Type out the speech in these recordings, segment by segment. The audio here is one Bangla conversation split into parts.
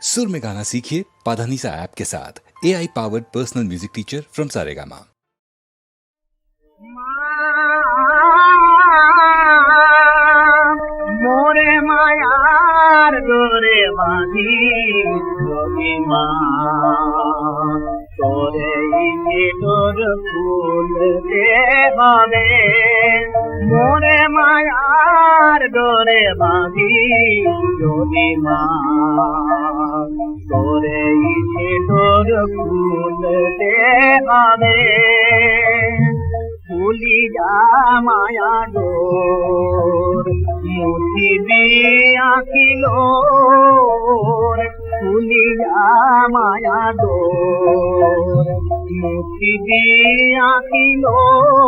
सुर में गाना सीखिए पाधानीसा ऐप के साथ। AI powered personal music teacher from Saregama. मोरे मायार गोरे बाधी जोगी तोरे इके तोर फूल देवावे मोरे मायार गोरे बाधी जोगी तोरे इके तोर फूल देवावे भूली जा माया डोर मोती भी आखिलोर भूली जा माया डोर मोती भी आखिलोर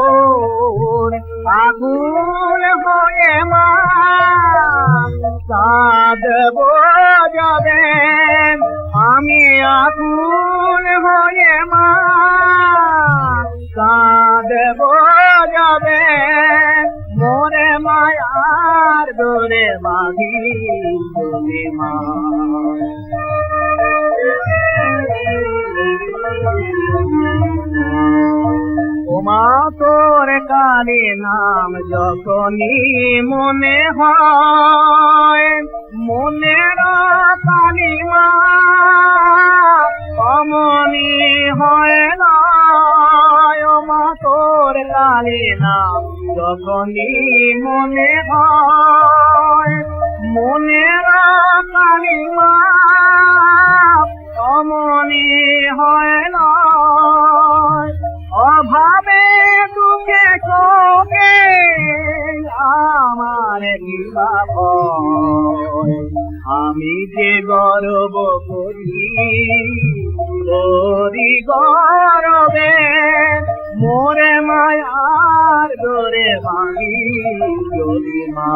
आगुल होए साद बोझाবে আমি আগুন হয়ে কাঁদব যাবে মোরে মায়ার দোরে বাঁধি তুমি মা ওমা তোর কালী নাম যখনই মনে হয় মনের কালী মা অমনি হয় না ওমা তোর কালী নাম যখনই মনে হয় মনের কালী মা অমনি হয় না অভাবে দুঃখে শোকে আমার বিবাহ আমি যে গর্ব করি তোরি গর্বে মোরে মায়ার দোরে ভাঙি যদি মা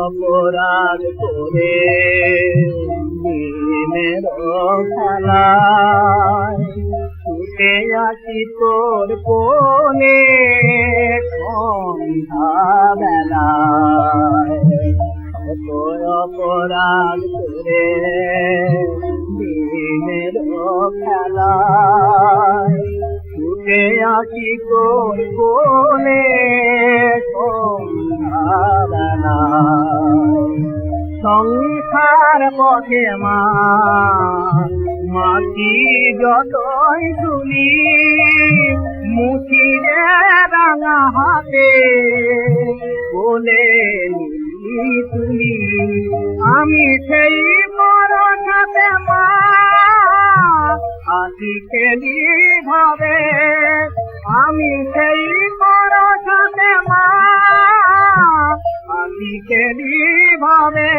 অপরাধ করে দিনের খেলায় ছুটে আসি তোর কোলে সন্ধ্যা বেলায় অপরাধ করে দিনের খেলায় ছুটে আসি তোর কোলে সংসার পথে মাটি যতই তুলি মুঠি রাঙা হাতে বলে তুলি আমি সেই পরশাতে মা হাসি খেলি ভাবে আমি সেই পরশাতে মা খেলি ভাবে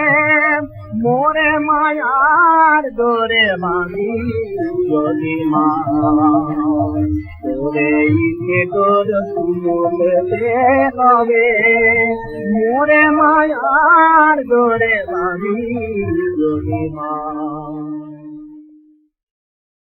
মোরে মায়ার দোরে বাঁধি যদি মা তোরে ইকে তোর শুনতে হবে মোরে মায়ার দোরে বাঁধি যদি মা।